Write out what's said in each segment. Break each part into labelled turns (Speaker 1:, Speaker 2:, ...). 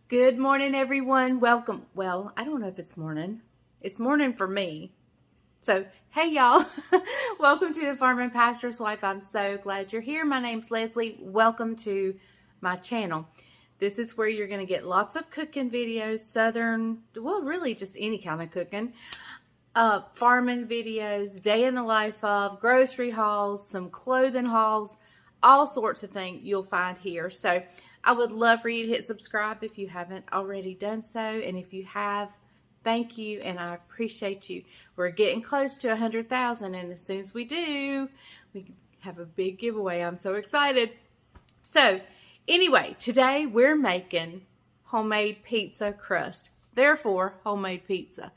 Speaker 1: Good morning, everyone. Welcome. Well, I don't know if it's morning. It's morning for me. So, hey, y'all. Welcome to the Farm and Pastor's Wife. I'm so glad you're here. My name's Leslie. Welcome to my channel. This is where you're going to get lots of cooking videos, southern, well, really just any kind of cooking, farming videos, day in the life of, grocery hauls, some clothing hauls, all sorts of things you'll find here. So, I would love for you to hit subscribe if you haven't already done so. And if you have, thank you and I appreciate you. We're getting close to 100,000 and as soon as we do, we have a big giveaway. I'm so excited. So anyway, today we're making homemade pizza crust. Therefore, homemade pizza.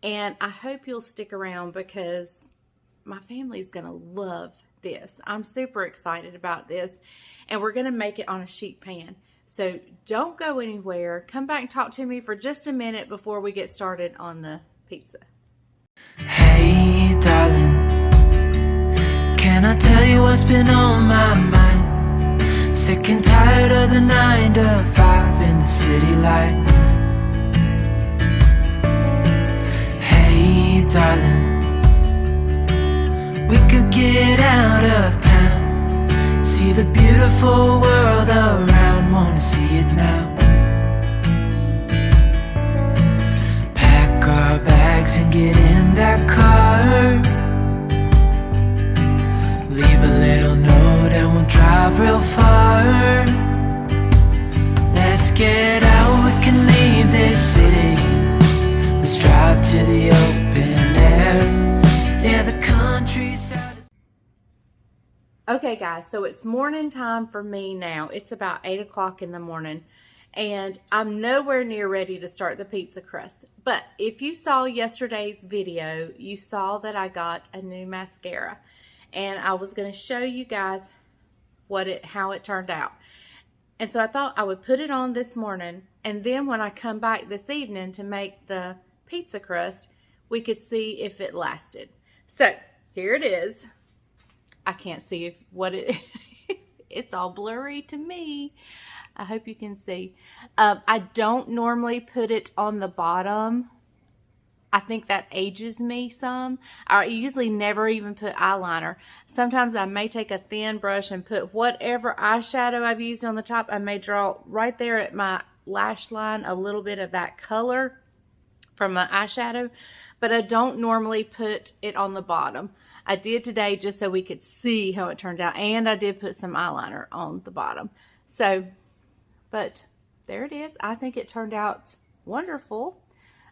Speaker 1: And I hope you'll stick around because my family's going to love this. I'm super excited about this. And we're going to make it on a sheet pan. So don't go anywhere. Come back and talk to me for just a minute before we get started on the pizza.
Speaker 2: Hey darling, can I tell you what's been on my mind? Sick and tired of the 9 to 5 in the city life. Hey darling, we could get out of town, see the beautiful world around, wanna see it now. Pack our bags and get in that car, leave a little note and we'll drive real far. Let's get out, we can leave this city. Let's drive to the open air, yeah, the countryside.
Speaker 1: Okay guys, so it's morning time for me now. It's about 8 o'clock in the morning and I'm nowhere near ready to start the pizza crust. But if you saw yesterday's video, you saw that I got a new mascara and I was going to show you guys how it turned out. And so I thought I would put it on this morning and then when I come back this evening to make the pizza crust, we could see if it lasted. So here it is. I can't see it's all blurry to me. I hope you can see. I don't normally put it on the bottom. I think that ages me some. I usually never even put eyeliner. Sometimes I may take a thin brush and put whatever eyeshadow I've used on the top. I may draw right there at my lash line a little bit of that color from my eyeshadow. But I don't normally put it on the bottom. I did today just so we could see how it turned out. And I did put some eyeliner on the bottom. So, but there it is. I think it turned out wonderful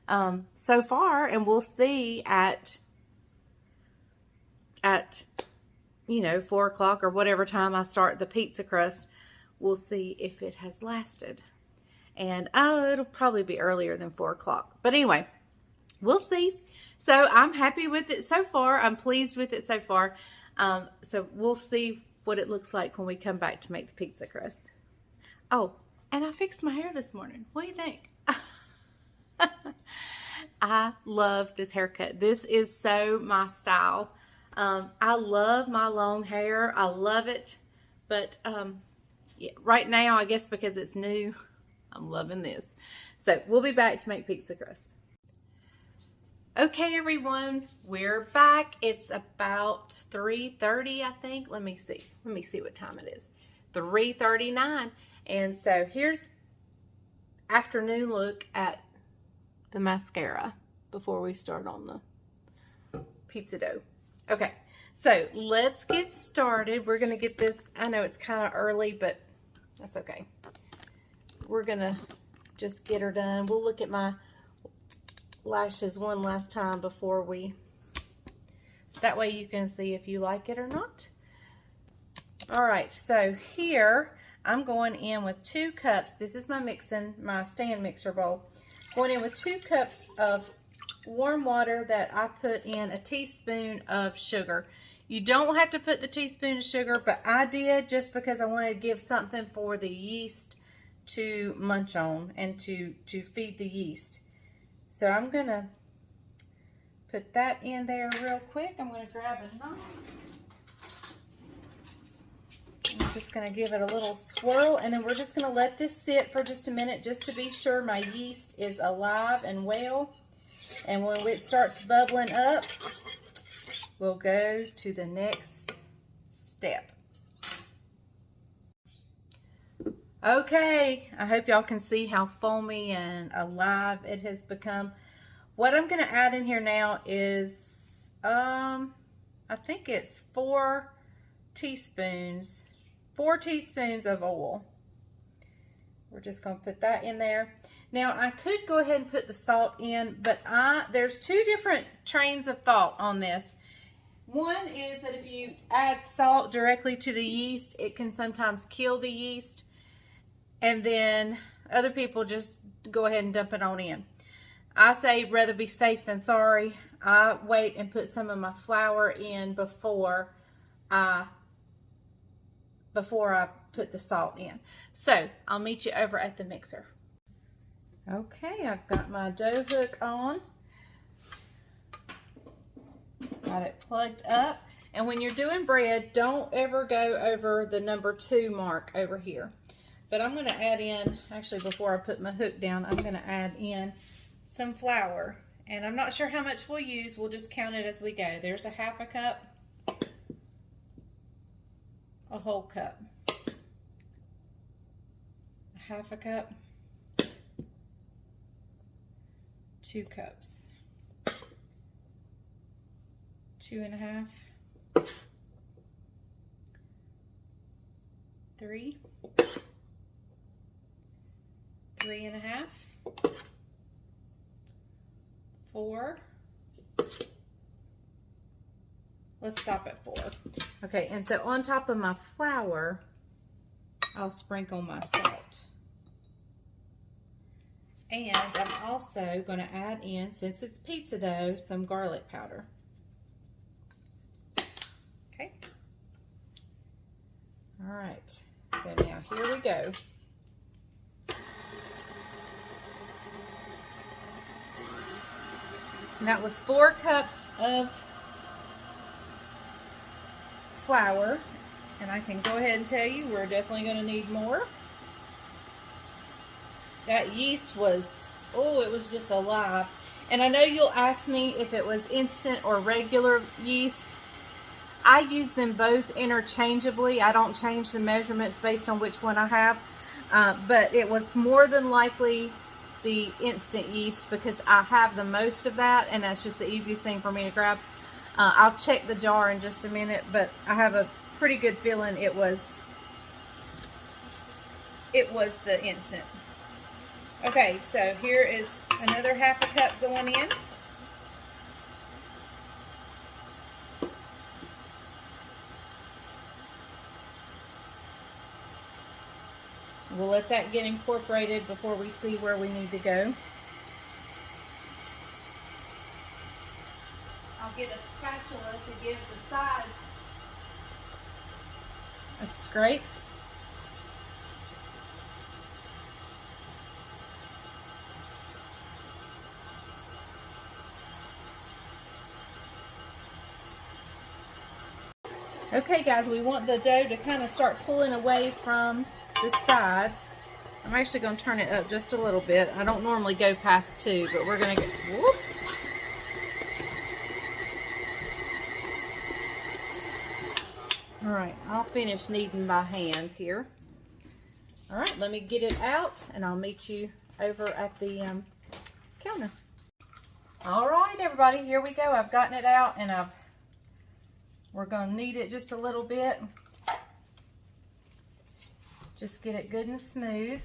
Speaker 1: so far. And we'll see at 4 o'clock or whatever time I start the pizza crust. We'll see if it has lasted. And it'll probably be earlier than 4 o'clock. But anyway, we'll see. So I'm happy with it so far. I'm pleased with it so far. So we'll see what it looks like when we come back to make the pizza crust. Oh, and I fixed my hair this morning. What do you think? I love this haircut. This is so my style. I love my long hair. I love it. But yeah, right now, I guess because it's new, I'm loving this. So we'll be back to make pizza crust. Okay, everyone, we're back. It's about 3:30, I think. Let me see what time it is. 3:39. And so here's afternoon look at the mascara before we start on the pizza dough. Okay, so let's get started. We're going to get this. I know it's kind of early, but that's okay. We're going to just get her done. We'll look at my lashes one last time before that way you can see if you like it or not. All right, so here I'm going in with 2 cups. This is my stand mixer bowl. Going in with 2 cups of warm water that I put in a teaspoon of sugar. You don't have to put the teaspoon of sugar, but I did just because I wanted to give something for the yeast to munch on and to feed the yeast. So I'm going to put that in there real quick. I'm going to grab a knife. Just going to give it a little swirl, and then we're just going to let this sit for just a minute just to be sure my yeast is alive and well. And when it starts bubbling up, we'll go to the next step. Okay, I hope y'all can see how foamy and alive it has become. What I'm going to add in here now is, I think it's 4 teaspoons of oil. We're just going to put that in there. Now, I could go ahead and put the salt in, but there's 2 different trains of thought on this. One is that if you add salt directly to the yeast, it can sometimes kill the yeast. And then other people just go ahead and dump it on in. I say rather be safe than sorry. I wait and put some of my flour in before I put the salt in. So I'll meet you over at the mixer. Okay, I've got my dough hook on. Got it plugged up. And when you're doing bread, don't ever go over the number 2 mark over here. But I'm going to add in, actually before I put my hook down, I'm going to add in some flour. And I'm not sure how much we'll use. We'll just count it as we go. There's a 1/2 cup. A whole cup. A 1/2 cup. 2 cups. 2 1/2. 3. 3 1/2. 4. Let's stop at 4. Okay, and so on top of my flour, I'll sprinkle my salt. And I'm also going to add in, since it's pizza dough, some garlic powder. Okay. All right, so now here we go. And that was 4 cups of flour, and I can go ahead and tell you we're definitely going to need more. That yeast was, oh, it was just alive. And I know you'll ask me if it was instant or regular yeast. I use them both interchangeably. I don't change the measurements based on which one I have, but it was more than likely the instant yeast because I have the most of that, and that's just the easiest thing for me to grab. I'll check the jar in just a minute, but I have a pretty good feeling it was the instant. Okay, so here is another 1/2 cup going in. We'll let that get incorporated before we see where we need to go. I'll get a spatula to give the sides a scrape. Okay guys, we want the dough to kind of start pulling away from the sides. I'm actually going to turn it up just a little bit. I don't normally go past 2, but we're going to get, whoop. All right, I'll finish kneading by hand here. All right, let me get it out and I'll meet you over at the counter. All right, everybody, here we go. I've gotten it out and we're going to knead it just a little bit. Just get it good and smooth.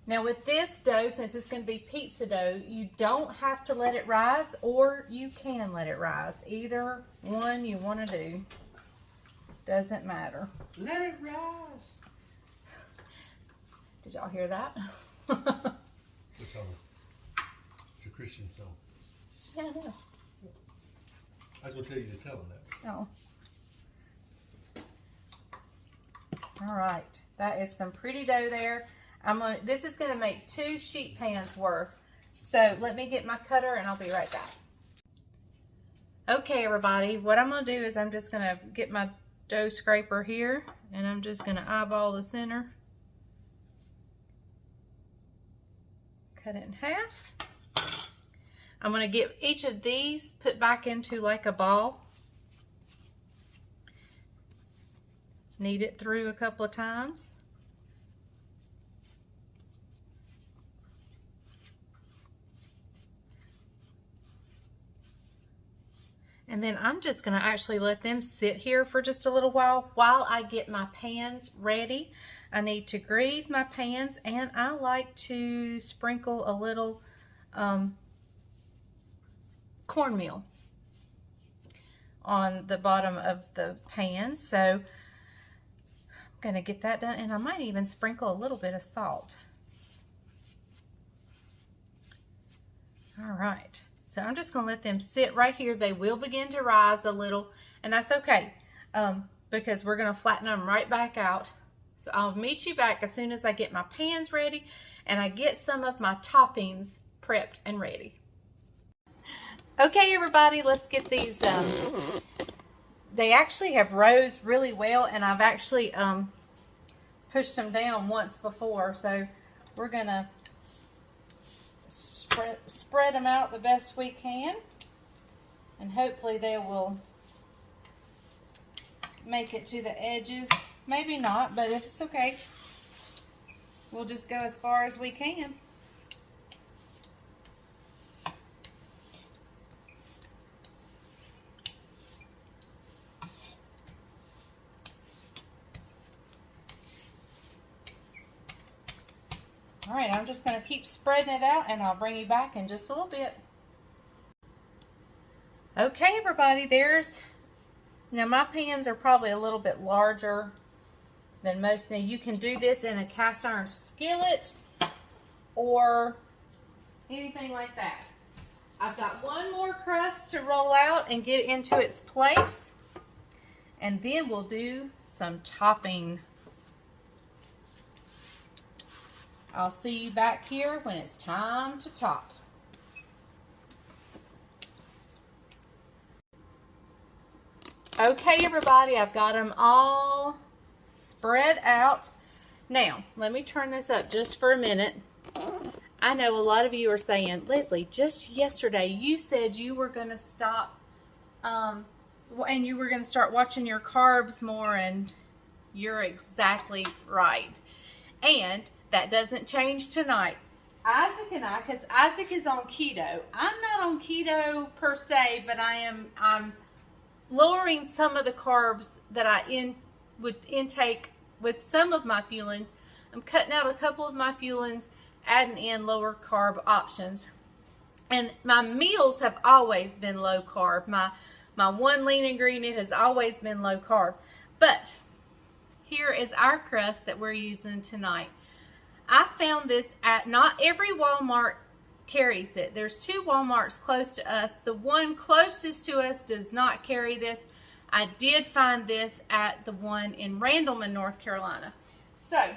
Speaker 1: Now with this dough, since it's going to be pizza dough, you don't have to let it rise, or you can let it rise. Either one you want to do. Doesn't matter.
Speaker 3: Let it rise.
Speaker 1: Did y'all hear that?
Speaker 3: It's a Christian song.
Speaker 1: Yeah, I know.
Speaker 3: I was going to tell you to tell them that.
Speaker 1: Oh. All right, that is some pretty dough there. This is going to make 2 sheet pans worth. So let me get my cutter and I'll be right back. Okay, everybody, what I'm going to do is I'm just going to get my dough scraper here, and I'm just going to eyeball the center. Cut it in half. I'm going to get each of these put back into like a ball. Knead it through a couple of times. And then I'm just going to actually let them sit here for just a little while I get my pans ready. I need to grease my pans, and I like to sprinkle a little cornmeal on the bottom of the pan. So I'm going to get that done, and I might even sprinkle a little bit of salt. All right. So I'm just going to let them sit right here. They will begin to rise a little, and that's okay because we're going to flatten them right back out. So I'll meet you back as soon as I get my pans ready and I get some of my toppings prepped and ready. Okay, everybody, let's get these. They actually have rose really well, and I've actually pushed them down once before. So we're going to spread them out the best we can, and hopefully they will make it to the edges. Maybe not, but if it's okay, we'll just go as far as we can. All right, I'm just going to keep spreading it out, and I'll bring you back in just a little bit. Okay, everybody, now my pans are probably a little bit larger than most. Now you can do this in a cast iron skillet or anything like that. I've got one more crust to roll out and get into its place, and then we'll do some topping. I'll see you back here when it's time to top. Okay, everybody, I've got them all spread out. Now, let me turn this up just for a minute. I know a lot of you are saying, Leslie, just yesterday you said you were going to stop and you were going to start watching your carbs more, and you're exactly right. And that doesn't change tonight. Isaac and I, because Isaac is on keto. I'm not on keto per se, but I'm lowering some of the carbs that I would intake with some of my fuelings. I'm cutting out a couple of my fuelings, adding in lower carb options. And my meals have always been low carb. My one lean ingredient has always been low carb. But here is our crust that we're using tonight. I found this at, not every Walmart carries it. There's 2 Walmarts close to us. The one closest to us does not carry this. I did find this at the one in Randleman, North Carolina. So,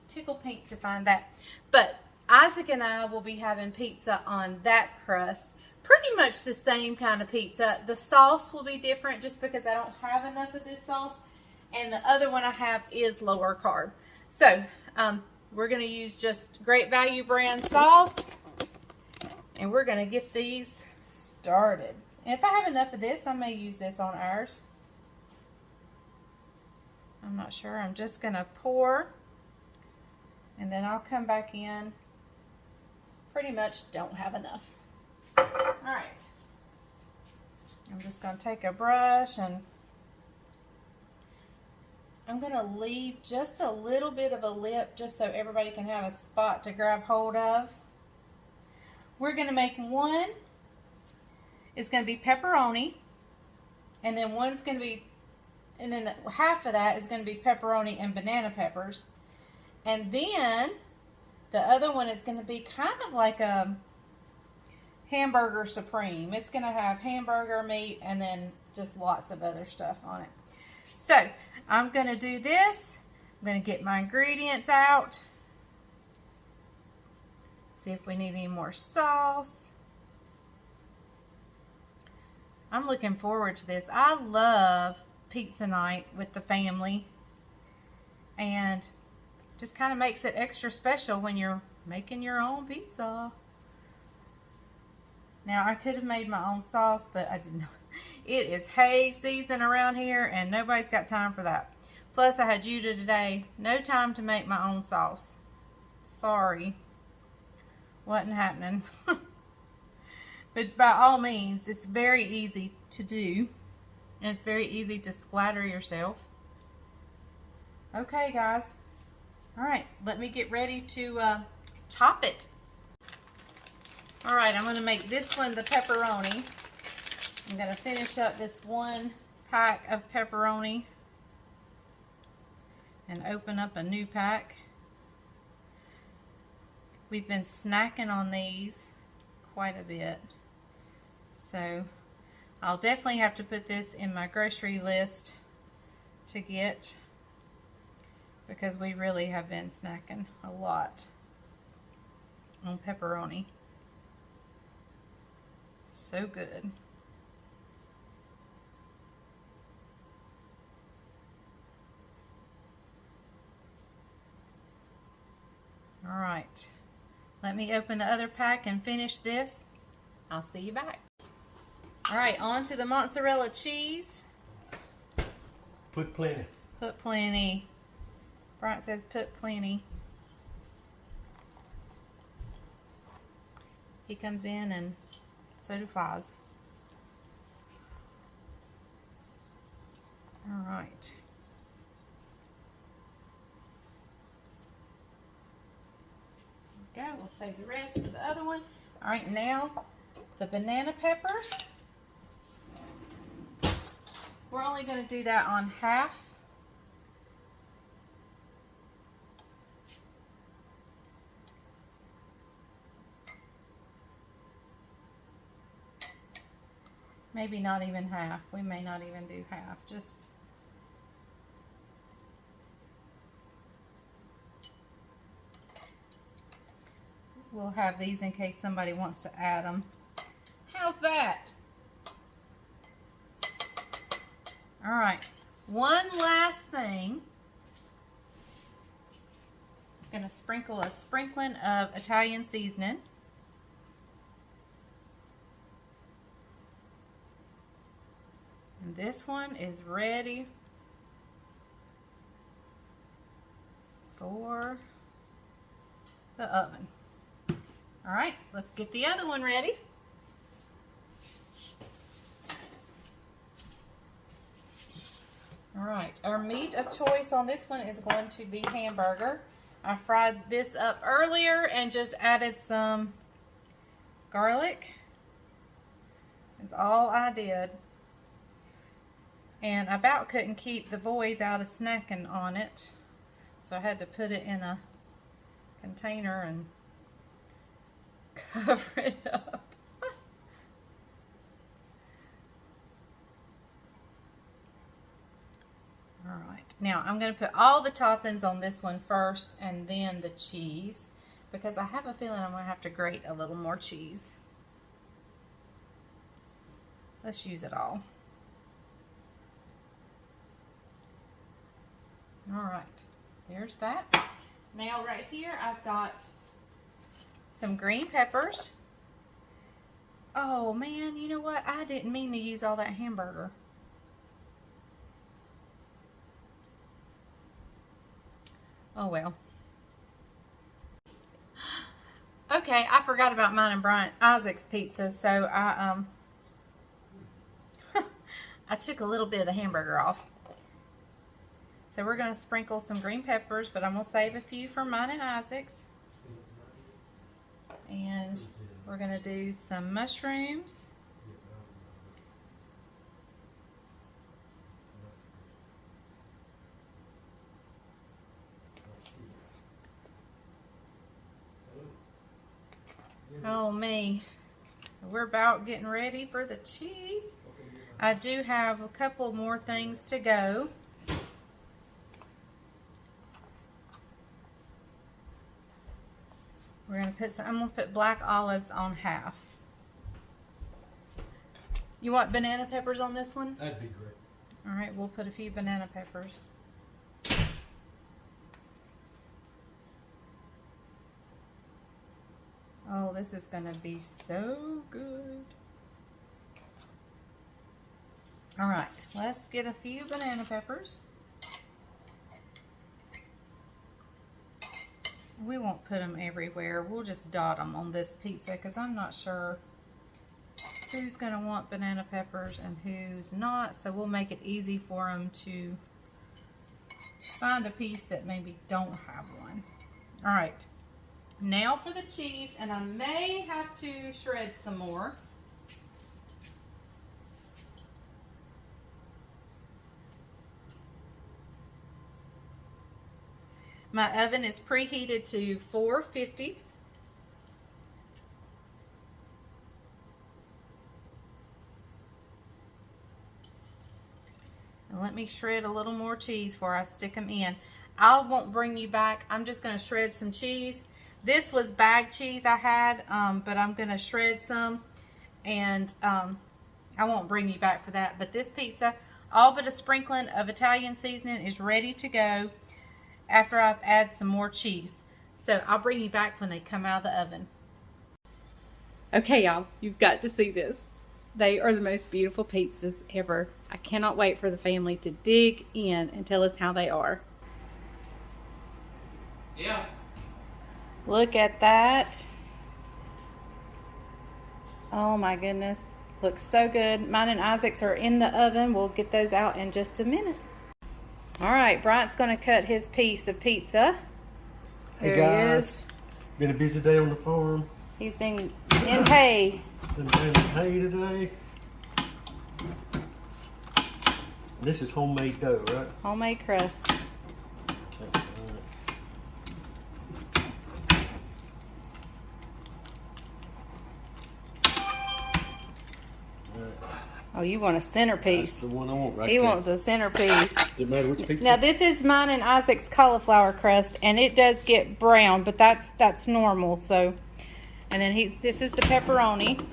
Speaker 1: tickle pink to find that. But Isaac and I will be having pizza on that crust. Pretty much the same kind of pizza. The sauce will be different just because I don't have enough of this sauce. And the other one I have is lower carb. So, we're going to use just Great Value brand sauce, and we're going to get these started. And if I have enough of this, I may use this on ours. I'm not sure. I'm just going to pour, and then I'll come back in. Pretty much don't have enough. All right. I'm just going to take a brush, and I'm going to leave just a little bit of a lip just so everybody can have a spot to grab hold of. We're going to make one. It's going to be pepperoni. And then one's going to be, and then half of that is going to be pepperoni and banana peppers. And then the other one is going to be kind of like a hamburger supreme. It's going to have hamburger meat and then just lots of other stuff on it. So, I'm going to do this. I'm going to get my ingredients out. See if we need any more sauce. I'm looking forward to this. I love pizza night with the family, and just kind of makes it extra special when you're making your own pizza. Now, I could have made my own sauce, but I didn't. It is hay season around here, and nobody's got time for that. Plus, I had Judah today. No time to make my own sauce. Sorry. Wasn't happening. But by all means, it's very easy to do. And it's very easy to splatter yourself. Okay, guys. Alright, let me get ready to top it. Alright, I'm going to make this one the pepperoni. I'm going to finish up this one pack of pepperoni and open up a new pack. We've been snacking on these quite a bit. So I'll definitely have to put this in my grocery list to get, because we really have been snacking a lot on pepperoni. So good. All right, let me open the other pack and finish this. I'll see you back. All right, on to the mozzarella cheese.
Speaker 3: Put plenty.
Speaker 1: Put plenty. Brian says put plenty. He comes in and so do Fiz. All right. There we go. We'll save the rest for the other one. All right, now the banana peppers. We're only going to do that on half. Maybe not even half. We may not even do half. Just we'll have these in case somebody wants to add them. How's that? All right. One last thing. I'm going to sprinkle a sprinkling of Italian seasoning. And this one is ready for the oven. All right, let's get the other one ready. All right, our meat of choice on this one is going to be hamburger. I fried this up earlier and just added some garlic. That's all I did. And I about couldn't keep the boys out of snacking on it, so I had to put it in a container and cover it up. Alright, now I'm going to put all the toppings on this one first and then the cheese, because I have a feeling I'm going to have to grate a little more cheese. Let's use it all. Alright, there's that. Now right here I've got some green peppers. Oh man, you know what? I didn't mean to use all that hamburger. Oh well. Okay, I forgot about mine and Brian Isaac's pizza, so I I took a little bit of the hamburger off. So we're going to sprinkle some green peppers, but I'm going to save a few for mine and Isaac's. And we're going to do some mushrooms. Oh me. We're about getting ready for the cheese. I do have a couple more things to go. We're going to put some, I'm going to put black olives on half. You want banana peppers on this one?
Speaker 3: That'd be great.
Speaker 1: All right, we'll put a few banana peppers. Oh, this is gonna be so good. All right, let's get a few banana peppers. We won't put them everywhere. We'll just dot them on this pizza because I'm not sure who's going to want banana peppers and who's not. So we'll make it easy for them to find a piece that maybe don't have one. All right. Now for the cheese, and I may have to shred some more. My oven is preheated to 450. And let me shred a little more cheese before I stick them in. I won't bring you back. I'm just going to shred some cheese. This was bag cheese I had, but I'm going to shred some, and I won't bring you back for that. But this pizza, all but a sprinkling of Italian seasoning, is ready to go after I've added some more cheese. So I'll bring you back when they come out of the oven. Okay, y'all, you've got to see this. They are the most beautiful pizzas ever. I cannot wait for the family to dig in and tell us how they are.
Speaker 3: Yeah.
Speaker 1: Look at that. Oh my goodness. Looks so good. Mine and Isaac's are in the oven. We'll get those out in just a minute. All right, Bryant's going to cut his piece of pizza.
Speaker 3: Hey
Speaker 1: There
Speaker 3: guys,
Speaker 1: he is.
Speaker 3: been a busy day on the farm.
Speaker 1: He's been in hay.
Speaker 3: Been planting hay today. This is homemade dough, right?
Speaker 1: Homemade crust.
Speaker 3: Okay,
Speaker 1: Oh, you want a centerpiece.
Speaker 3: that's the one I want right
Speaker 1: He
Speaker 3: there.
Speaker 1: wants a centerpiece.
Speaker 3: Doesn't matter which pizza.
Speaker 1: Now this is mine and Isaac's cauliflower crust, and it does get brown, but that's normal. So, and then this is the pepperoni.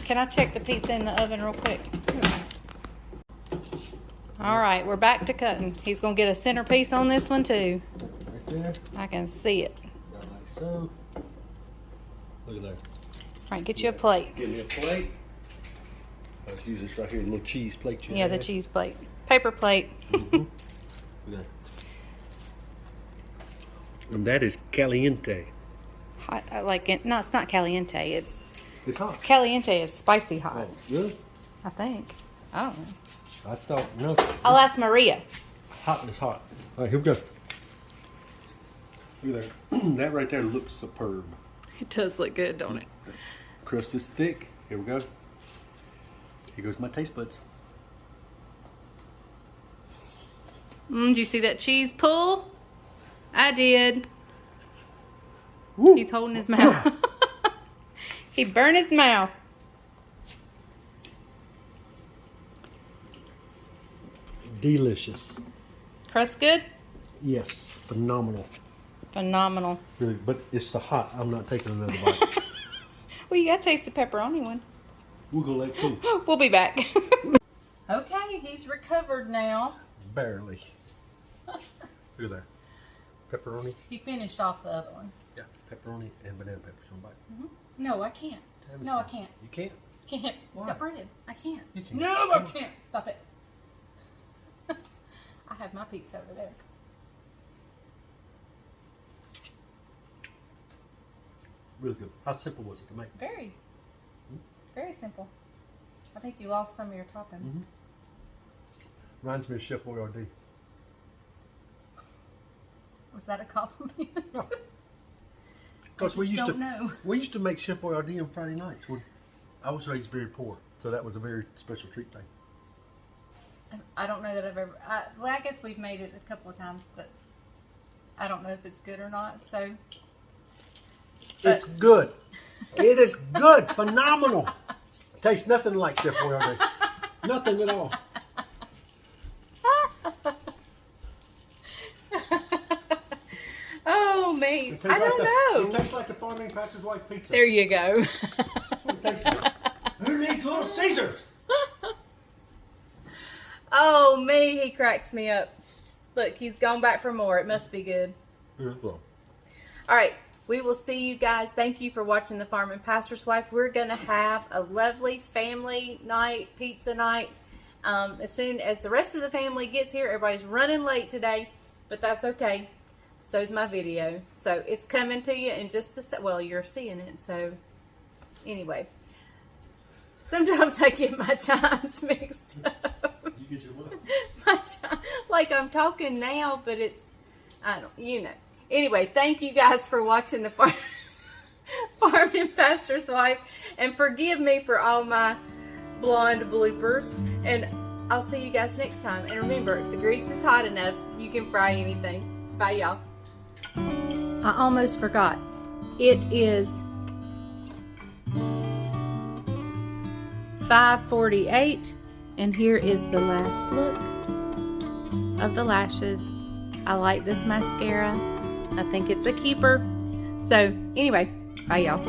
Speaker 1: Can I check the pizza in the oven real quick? All right, we're back to cutting. He's gonna get a centerpiece on this one too.
Speaker 3: Right there.
Speaker 1: I can see it.
Speaker 3: Right like so. Look at that.
Speaker 1: All right, get you a plate.
Speaker 3: Give me a plate. Let's use this right here, a little cheese plate.
Speaker 1: Yeah, the cheese plate, paper plate.
Speaker 3: Mm-hmm. Look at that. And that is caliente.
Speaker 1: Hot, I like it. No, it's not caliente. It's
Speaker 3: Caliente
Speaker 1: is spicy hot.
Speaker 3: Oh, really?
Speaker 1: I think. I don't know.
Speaker 3: I thought, no.
Speaker 1: I'll ask Maria.
Speaker 3: Hot is hot. All right, here we go. Look at that. That right there looks superb.
Speaker 1: It does look good, don't it?
Speaker 3: Crust is thick. Here we go. Here goes my taste buds.
Speaker 1: Did you see that cheese pull? I did.
Speaker 3: Woo.
Speaker 1: He's holding his mouth. He burned his mouth.
Speaker 3: Delicious.
Speaker 1: Crust good?
Speaker 3: Yes, phenomenal.
Speaker 1: Phenomenal.
Speaker 3: Really, but it's so hot. I'm not taking another bite.
Speaker 1: Well, you gotta taste the pepperoni one.
Speaker 3: We'll go let it cool.
Speaker 1: We'll be back. Okay, he's recovered now.
Speaker 3: Barely. Look at that. Pepperoni.
Speaker 1: He finished off the other one.
Speaker 3: Yeah, pepperoni and banana peppers on bite.
Speaker 1: No, I can't. No, I can't.
Speaker 3: You can't?
Speaker 1: Can't.
Speaker 3: Why?
Speaker 1: Stop bread. I can't.
Speaker 3: You can't.
Speaker 1: No, I can't. Stop it. I have my pizza over there.
Speaker 3: Really good. How simple was it to make?
Speaker 1: Very. Very simple. I think you lost some of your toppings.
Speaker 3: Mm-hmm. Reminds me of Chef Boyardee.
Speaker 1: Was that a compliment?
Speaker 3: No.
Speaker 1: I just don't know.
Speaker 3: We used to make Chef Boyardee on Friday nights. I was raised very poor, so that was a very special treat thing.
Speaker 1: I don't know that I've ever. Well, I guess we've made it a couple of times, but I don't know if it's good or not. So
Speaker 3: It's good. It is good. Phenomenal. Tastes nothing like Chef Boyardee. Nothing at all.
Speaker 1: oh man, I don't know.
Speaker 3: It tastes like a farming pastor's wife pizza.
Speaker 1: There you go.
Speaker 3: That's what it tastes like. Who needs Little Caesars?
Speaker 1: Oh, me, he cracks me up. Look, he's gone back for more. It must be good.
Speaker 3: Beautiful.
Speaker 1: All right, we will see you guys. Thank you for watching The Farm and Pastor's Wife. We're going to have a lovely family night, pizza night. As soon as the rest of the family gets here, everybody's running late today, but that's okay. So's my video. So it's coming to you in just a sec. Well, you're seeing it. So anyway, sometimes I get my times mixed up.
Speaker 3: You get your what?
Speaker 1: My time, like I'm talking now, but it's, I don't, you know. Anyway, thank you guys for watching the Farm and Pastor's Wife, and forgive me for all my blonde bloopers, and I'll see you guys next time. And remember, if the grease is hot enough, you can fry anything. Bye, y'all. I almost forgot. It is 5:48, and here is the last look of the lashes. I like this mascara. I think it's a keeper. So anyway, bye y'all.